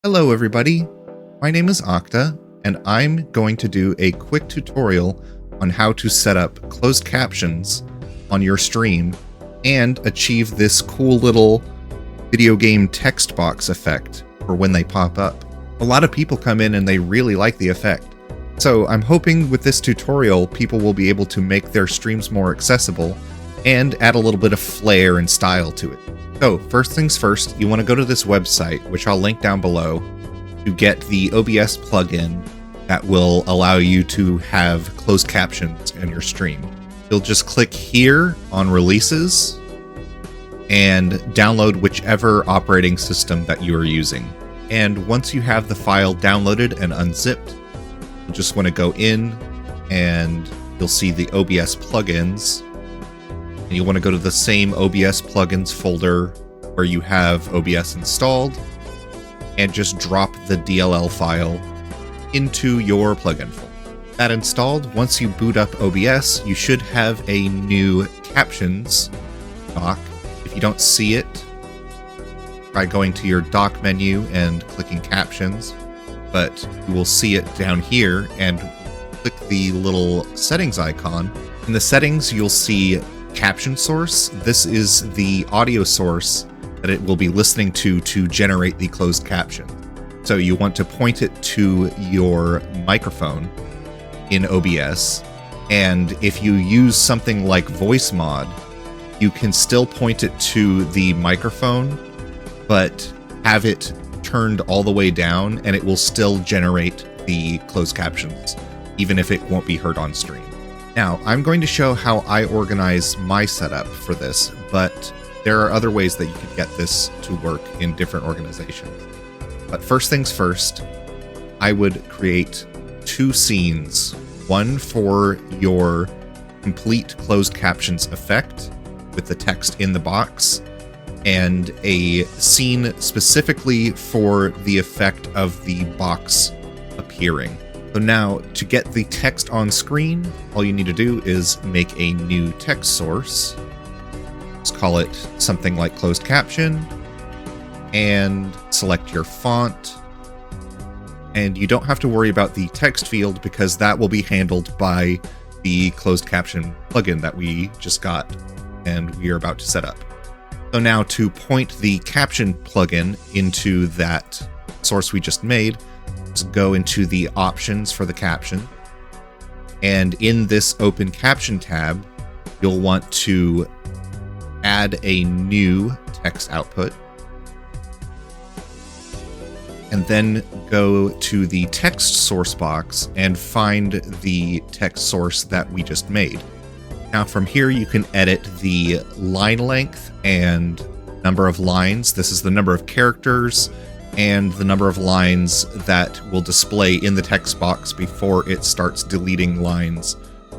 Hello everybody, my name is Okta, and I'm going to do a quick tutorial on how to set up closed captions on your stream and achieve this cool little video game text box effect for when they pop up. A lot of people come in and they really like the effect, so I'm hoping with this tutorial people will be able to make their streams more accessible and add a little bit of flair and style to it. So first things first, you want to go to this website, which I'll link down below, to get the OBS plugin that will allow you to have closed captions in your stream. You'll just click here on releases and download whichever operating system that you are using. And once you have the file downloaded and unzipped, you just want to go in and you'll see the OBS plugins. And you want to go to the same OBS plugins folder where you have OBS installed and just drop the DLL file into your plugin folder. That installed, once you boot up OBS, you should have a new captions doc. If you don't see it, try going to your dock menu and clicking captions, but you will see it down here and click the little settings icon. In the settings, you'll see caption source. This is the audio source that it will be listening to generate the closed caption. So you want to point it to your microphone in OBS, and if you use something like voice mod, you can still point it to the microphone, but have it turned all the way down and it will still generate the closed captions, even if it won't be heard on stream. Now, I'm going to show how I organize my setup for this, but there are other ways that you could get this to work in different organizations. But first things first, I would create two scenes, one for your complete closed captions effect with the text in the box, and a scene specifically for the effect of the box appearing. So now, to get the text on screen, all you need to do is make a new text source. Let's call it something like closed caption, and select your font. And you don't have to worry about the text field because that will be handled by the closed caption plugin that we just got and we are about to set up. So now to point the caption plugin into that source we just made, let's go into the options for the caption, and in this open caption tab you'll want to add a new text output, and then go to the text source box and find the text source that we just made. Now from here you can edit the line length and number of lines. This is the number of characters and the number of lines that will display in the text box before it starts deleting lines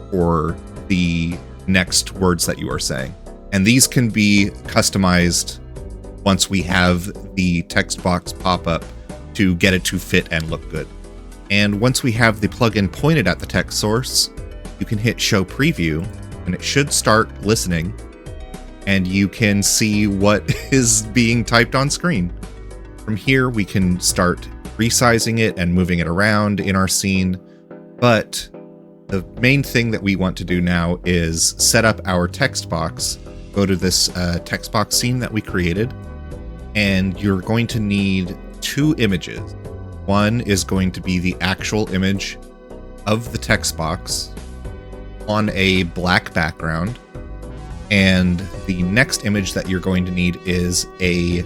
for the next words that you are saying. And these can be customized once we have the text box pop up to get it to fit and look good. And once we have the plugin pointed at the text source, you can hit show preview and it should start listening and you can see what is being typed on screen. From here, we can start resizing it and moving it around in our scene, but the main thing that we want to do now is set up our text box. Go to this text box scene that we created, and you're going to need two images. One is going to be the actual image of the text box on a black background, and the next image that you're going to need is a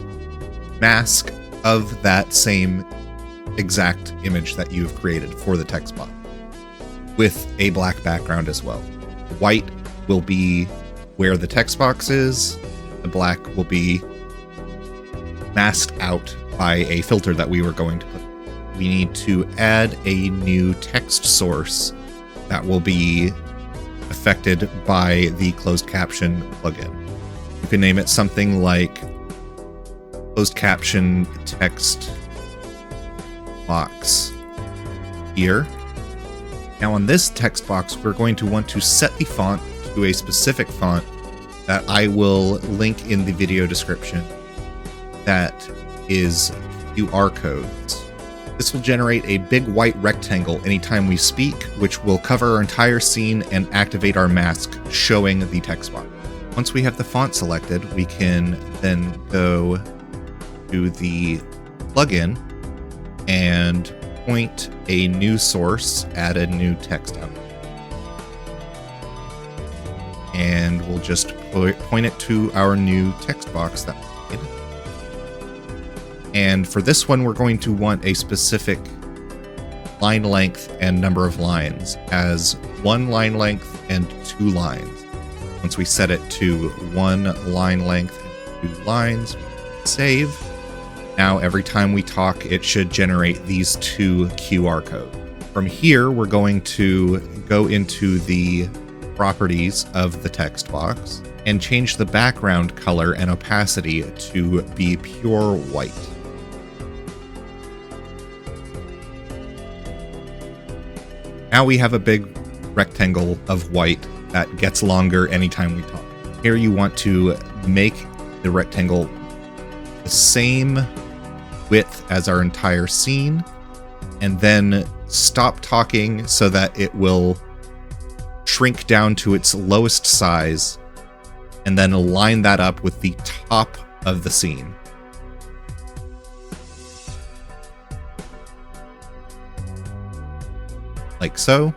mask of that same exact image that you've created for the text box with a black background as well. White will be where the text box is, the black will be masked out by a filter that we were going to put. We need to add a new text source that will be affected by the closed caption plugin. You can name it something like closed caption text box here. Now on this text box, we're going to want to set the font to a specific font that I will link in the video description that is QR codes. This will generate a big white rectangle anytime we speak, which will cover our entire scene and activate our mask, showing the text box. Once we have the font selected, we can then go to the plugin and point a new source, add a new text element. And we'll just point it to our new text box that we made. And for this one, we're going to want a specific line length and number of lines as 1 line length and 2 lines. Once we set it to 1 line length and 2 lines, save. Now every time we talk, it should generate these 2 QR codes. From here, we're going to go into the properties of the text box and change the background color and opacity to be pure white. Now we have a big rectangle of white that gets longer anytime we talk. Here you want to make the rectangle the same width as our entire scene, and then stop talking so that it will shrink down to its lowest size, and then align that up with the top of the scene. Like so.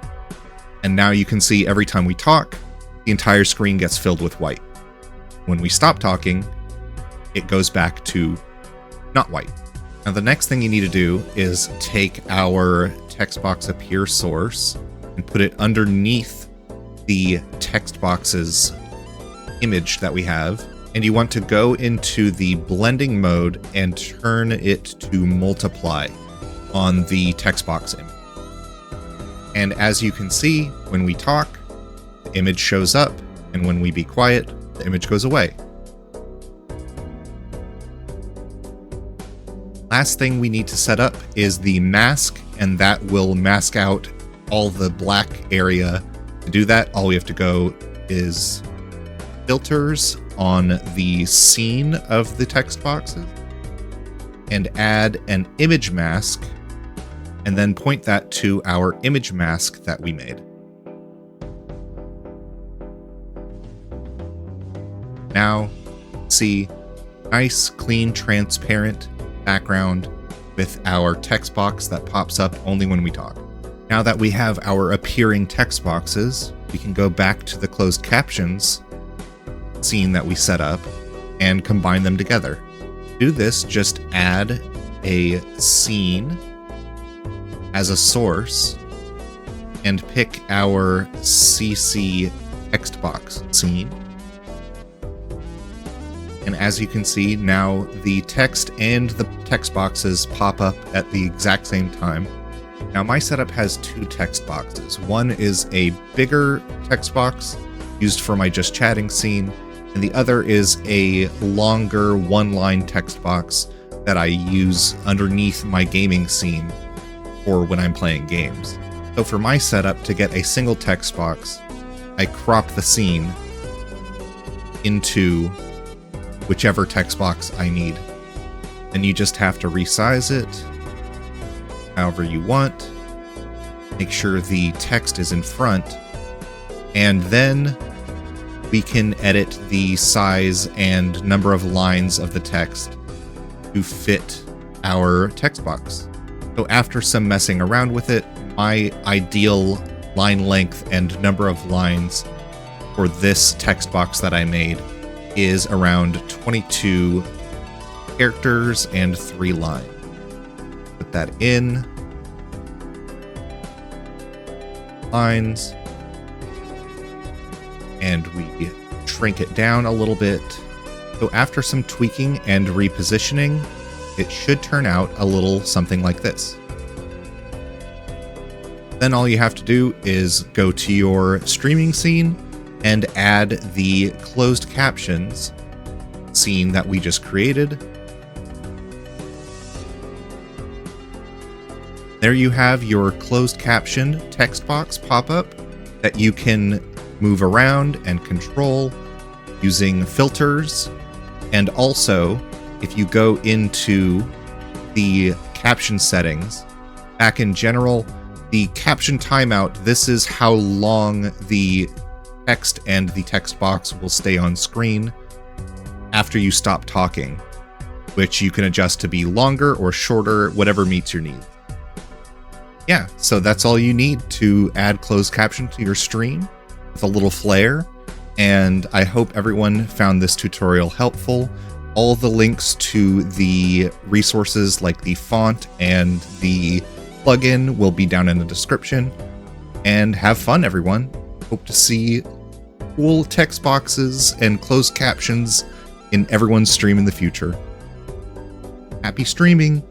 And now you can see every time we talk, the entire screen gets filled with white. When we stop talking, it goes back to not white. Now the next thing you need to do is take our text box appear source and put it underneath the text box's image that we have. And you want to go into the blending mode and turn it to multiply on the text box image. And as you can see, when we talk, the image shows up, and when we be quiet, the image goes away. Last thing we need to set up is the mask, and that will mask out all the black area. To do that, all we have to go is filters on the scene of the text boxes and add an image mask, and then point that to our image mask that we made. Now, see nice, clean, transparent background with our text box that pops up only when we talk. Now that we have our appearing text boxes, we can go back to the closed captions scene that we set up and combine them together. To do this, just add a scene as a source and pick our CC text box scene. And as you can see, now the text and the text boxes pop up at the exact same time. Now my setup has 2 text boxes. One is a bigger text box used for my just chatting scene, and the other is a longer 1-line text box that I use underneath my gaming scene or when I'm playing games. So for my setup, to get a single text box, I crop the scene into whichever text box I need. And you just have to resize it however you want. Make sure the text is in front, and then we can edit the size and number of lines of the text to fit our text box. So after some messing around with it, my ideal line length and number of lines for this text box that I made is around 22 characters and 3 lines. Put that in. Lines. And we shrink it down a little bit. So after some tweaking and repositioning, it should turn out a little something like this. Then all you have to do is go to your streaming scene and add the closed captions scene that we just created. There you have your closed caption text box pop-up that you can move around and control using filters. And also, if you go into the caption settings, back in general, the caption timeout, this is how long the text and the text box will stay on screen after you stop talking, which you can adjust to be longer or shorter, whatever meets your needs. Yeah, so that's all you need to add closed caption to your stream with a little flair, and I hope everyone found this tutorial helpful. All the links to the resources like the font and the plugin will be down in the description. And have fun, everyone. Hope to see cool text boxes and closed captions in everyone's stream in the future. Happy streaming!